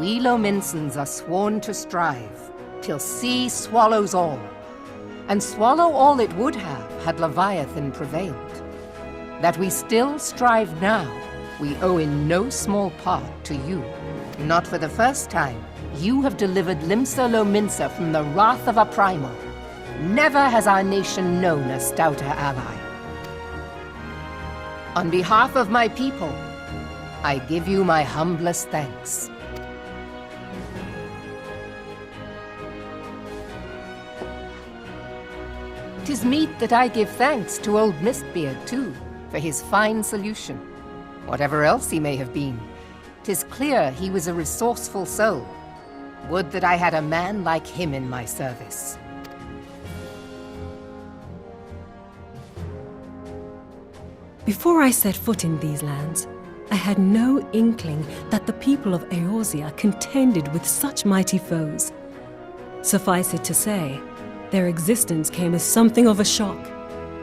we Lominsons are sworn to strive, till sea swallows all, and swallow all it would have had Leviathan prevailed. That we still strive now, we owe in no small part to you. Not for the first time, you have delivered Limsa Lominsa from the wrath of a primal. Never has our nation known a stouter ally. On behalf of my people, I give you my humblest thanks. 'Tis meet that I give thanks to old Mistbeard, too, for his fine solution. Whatever else he may have been, 'tis clear he was a resourceful soul. Would that I had a man like him in my service. Before I set foot in these lands, I had no inkling that the people of Eorzea contended with such mighty foes. Suffice it to say, their existence came as something of a shock,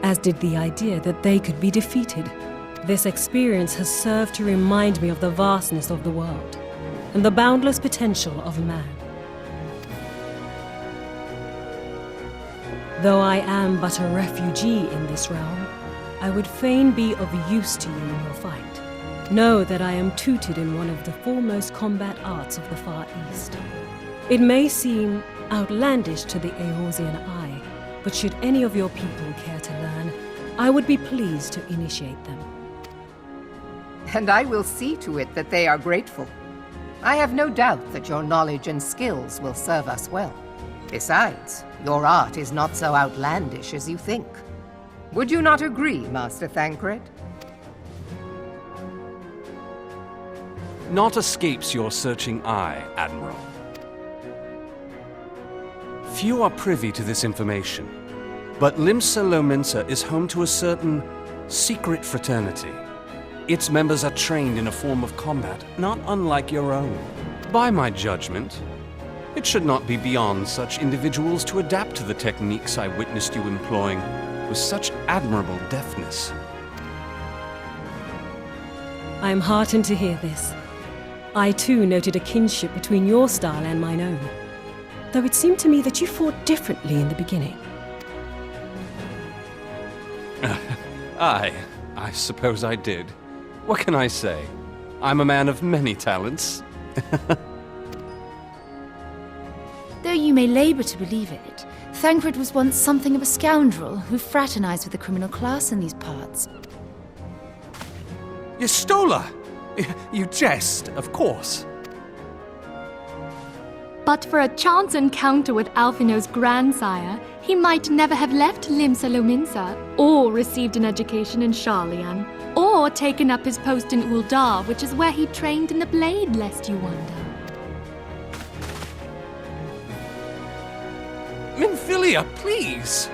as did the idea that they could be defeated. This experience has served to remind me of the vastness of the world, and the boundless potential of man. Though I am but a refugee in this realm, I would fain be of use to you in your fight. Know that I am tutored in one of the foremost combat arts of the Far East. It may seem outlandish to the Eorzean eye, but should any of your people care to learn, I would be pleased to initiate them. And I will see to it that they are grateful. I have no doubt that your knowledge and skills will serve us well. Besides, your art is not so outlandish as you think. Would you not agree, Master Thancred? Naught escapes your searching eye, Admiral. Few are privy to this information, but Limsa Lominsa is home to a certain secret fraternity. Its members are trained in a form of combat not unlike your own. By my judgment, it should not be beyond such individuals to adapt to the techniques I witnessed you employing with such admirable deftness. I am heartened to hear this. I too noted a kinship between your style and mine own, though it seemed to me that you fought differently in the beginning. I suppose I did. What can I say? I'm a man of many talents. Though you may labor to believe it, Thancred was once something of a scoundrel who fraternized with the criminal class in these parts. Yestola! You jest, of course. But for a chance encounter with Alphino's grandsire, he might never have left Limsa Lominsa, or received an education in Sharlayan, or taken up his post in Uldar, which is where he trained in the blade, lest you wonder. Minfilia, please!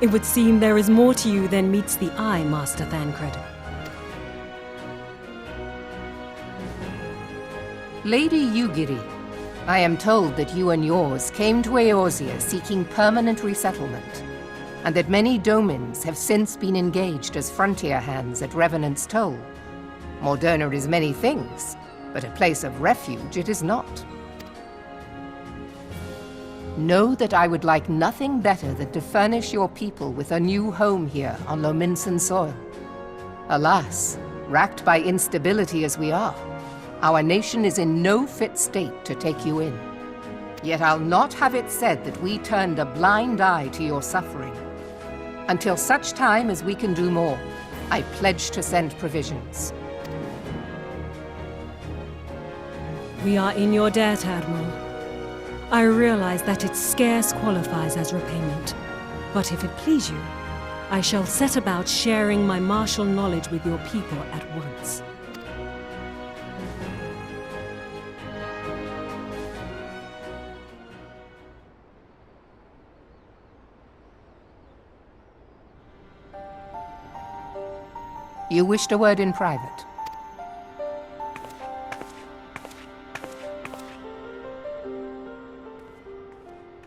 It would seem there is more to you than meets the eye, Master Thancred. Lady Yugiri, I am told that you and yours came to Eorzea seeking permanent resettlement, and that many domins have since been engaged as frontier hands at Revenant's Toll. Mourner is many things, but a place of refuge it is not. Know that I would like nothing better than to furnish your people with a new home here on Lominsan soil. Alas, racked by instability as we are, our nation is in no fit state to take you in. Yet I'll not have it said that we turned a blind eye to your suffering. Until such time as we can do more, I pledge to send provisions. We are in your debt, Admiral. I realize that it scarce qualifies as repayment, but if it please you, I shall set about sharing my martial knowledge with your people at once. You wished a word in private.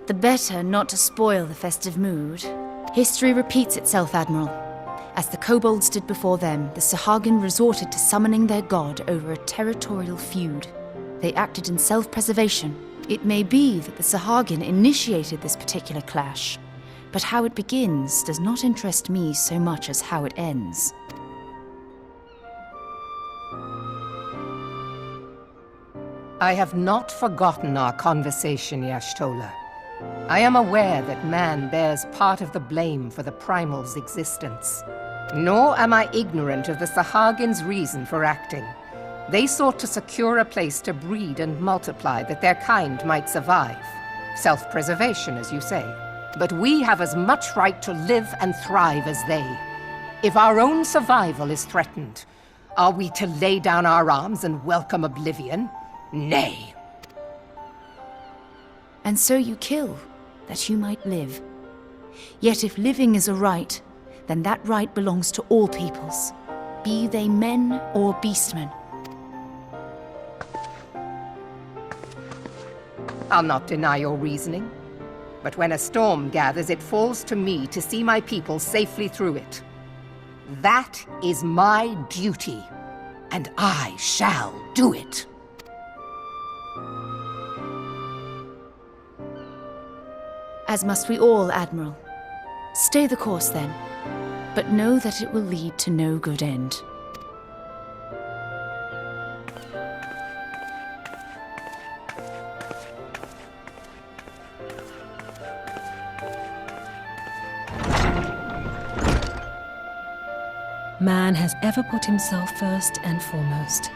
The better not to spoil the festive mood. History repeats itself, Admiral. As the kobolds did before them, the Sahagin resorted to summoning their god over a territorial feud. They acted in self-preservation. It may be that the Sahagin initiated this particular clash, but how it begins does not interest me so much as how it ends. I have not forgotten our conversation, Y'ashtola. I am aware that man bears part of the blame for the Primal's existence. Nor am I ignorant of the Sahagin's reason for acting. They sought to secure a place to breed and multiply that their kind might survive. Self-preservation, as you say. But we have as much right to live and thrive as they. If our own survival is threatened, are we to lay down our arms and welcome oblivion? Nay. And so you kill, that you might live. Yet if living is a right, then that right belongs to all peoples, be they men or beastmen. I'll not deny your reasoning. But when a storm gathers, it falls to me to see my people safely through it. That is my duty, and I shall do it. As must we all, Admiral. Stay the course then, but know that it will lead to no good end. Man has ever put himself first and foremost.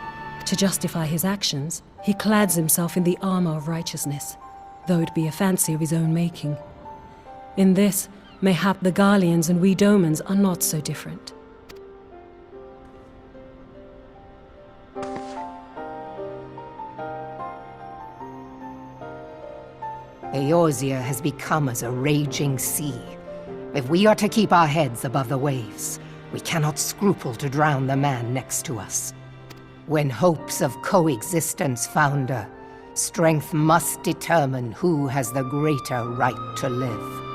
To justify his actions, he clads himself in the armor of righteousness, though it be a fancy of his own making. In this, mayhap the Garleans and we Domans are not so different. Eorzea has become as a raging sea. If we are to keep our heads above the waves, we cannot scruple to drown the man next to us. When hopes of coexistence founder, strength must determine who has the greater right to live.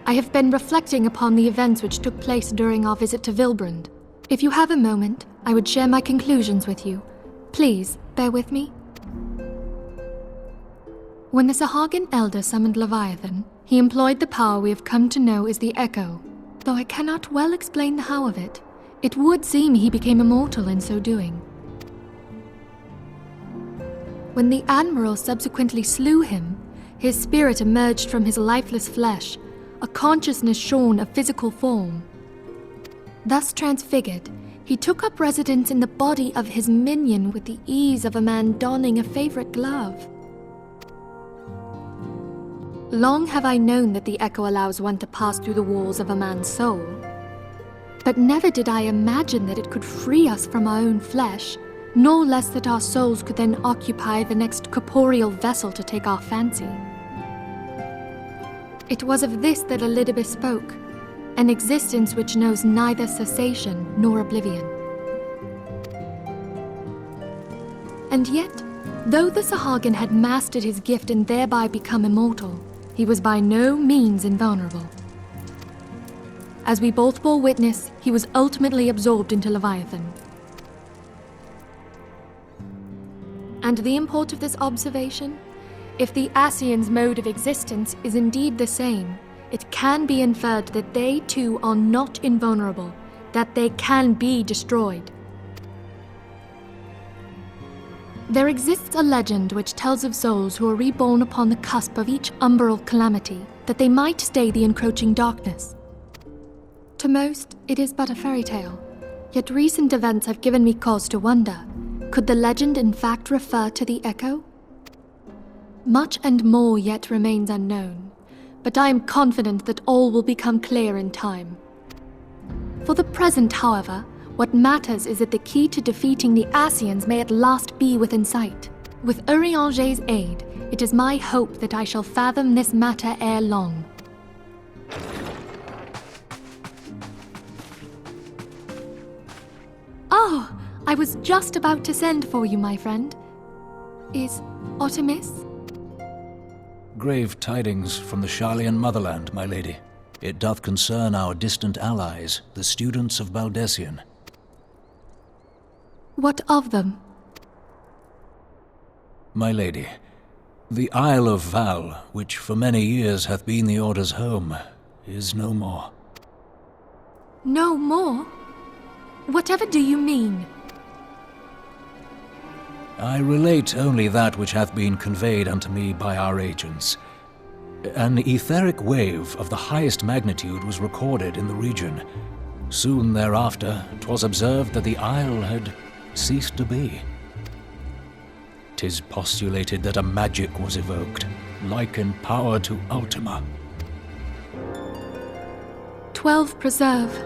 I have been reflecting upon the events which took place during our visit to Vilbrand. If you have a moment, I would share my conclusions with you. Please, bear with me. When the Sahagin Elder summoned Leviathan, he employed the power we have come to know as the Echo. Though I cannot well explain the how of it, it would seem he became immortal in so doing. When the Admiral subsequently slew him, his spirit emerged from his lifeless flesh, a consciousness shorn of physical form. Thus transfigured, he took up residence in the body of his minion with the ease of a man donning a favorite glove. Long have I known that the Echo allows one to pass through the walls of a man's soul, but never did I imagine that it could free us from our own flesh, nor less that our souls could then occupy the next corporeal vessel to take our fancy. It was of this that Elidibus spoke, an existence which knows neither cessation nor oblivion. And yet, though the Sahagin had mastered his gift and thereby become immortal, he was by no means invulnerable. As we both bore witness, he was ultimately absorbed into Leviathan. And the import of this observation? If the Ascians' mode of existence is indeed the same, it can be inferred that they too are not invulnerable, that they can be destroyed. There exists a legend which tells of souls who are reborn upon the cusp of each umbral calamity, that they might stay the encroaching darkness. To most, it is but a fairy tale, yet recent events have given me cause to wonder, could the legend in fact refer to the Echo? Much and more yet remains unknown, but I am confident that all will become clear in time. For the present, however, what matters is that the key to defeating the Ascians may at last be within sight. With Eorzea aid, it is my hope that I shall fathom this matter ere long. Oh, I was just about to send for you, my friend. Is Artemis? Grave tidings from the Sharlayan motherland, my lady. It doth concern our distant allies, the students of Baldessian. What of them? My lady, the Isle of Val, which for many years hath been the Order's home, is no more. No more? Whatever do you mean? I relate only that which hath been conveyed unto me by our agents. An etheric wave of the highest magnitude was recorded in the region. Soon thereafter, 'twas observed that the isle had ceased to be. 'Tis postulated that a magic was evoked, like in power to Ultima. 12 preserve.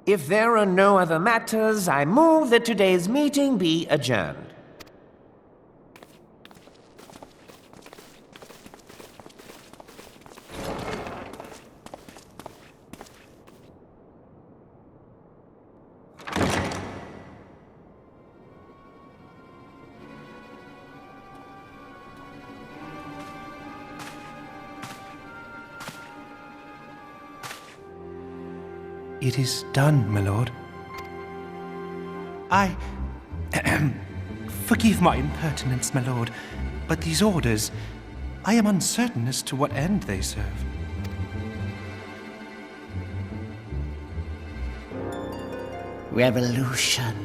If there are no other matters, I move that today's meeting be adjourned. It is done, my lord. Forgive my impertinence, my lord, but these orders, I am uncertain as to what end they serve. Revolution.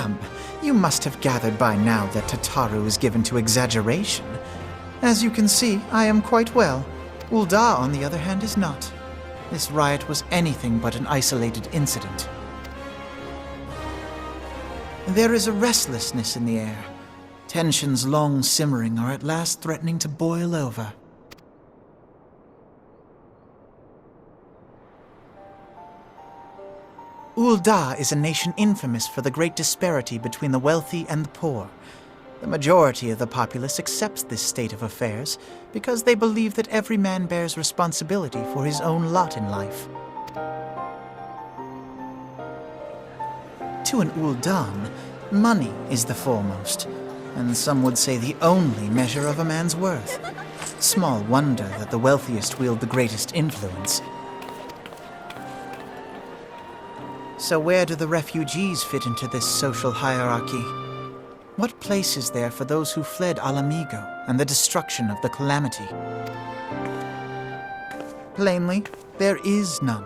Come, you must have gathered by now that Tataru is given to exaggeration. As you can see, I am quite well. Ul'dah, on the other hand, is not. This riot was anything but an isolated incident. There is a restlessness in the air. Tensions long simmering are at last threatening to boil over. Ul'dah is a nation infamous for the great disparity between the wealthy and the poor. The majority of the populace accepts this state of affairs because they believe that every man bears responsibility for his own lot in life. To an Ul'dan, money is the foremost, and some would say the only measure of a man's worth. Small wonder that the wealthiest wield the greatest influence. So where do the refugees fit into this social hierarchy? What place is there for those who fled Alamigo and the destruction of the Calamity? Plainly, there is none.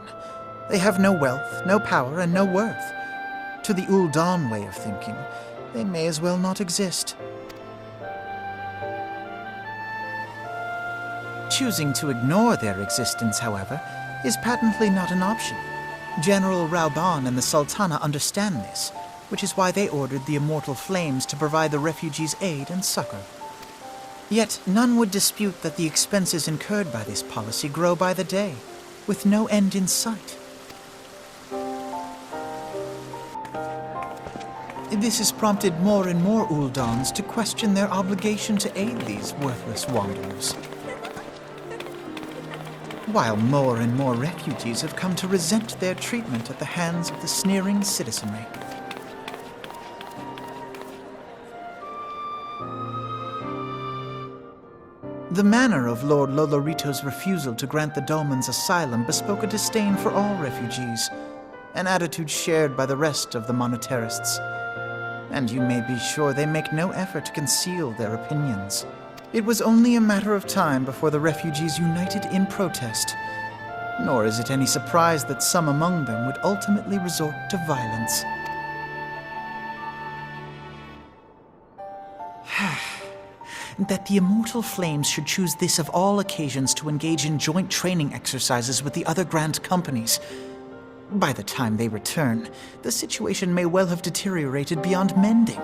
They have no wealth, no power, and no worth. To the Ul'dan way of thinking, they may as well not exist. Choosing to ignore their existence, however, is patently not an option. General Rauban and the Sultana understand this, which is why they ordered the Immortal Flames to provide the refugees aid and succor. Yet none would dispute that the expenses incurred by this policy grow by the day, with no end in sight. This has prompted more and more Uldans to question their obligation to aid these worthless wanderers, while more and more refugees have come to resent their treatment at the hands of the sneering citizenry. The manner of Lord Lolorito's refusal to grant the Dolmens asylum bespoke a disdain for all refugees, an attitude shared by the rest of the monetarists. And you may be sure they make no effort to conceal their opinions. It was only a matter of time before the refugees united in protest, nor is it any surprise that some among them would ultimately resort to violence. That the Immortal Flames should choose this of all occasions to engage in joint training exercises with the other Grand Companies. By the time they return, the situation may well have deteriorated beyond mending.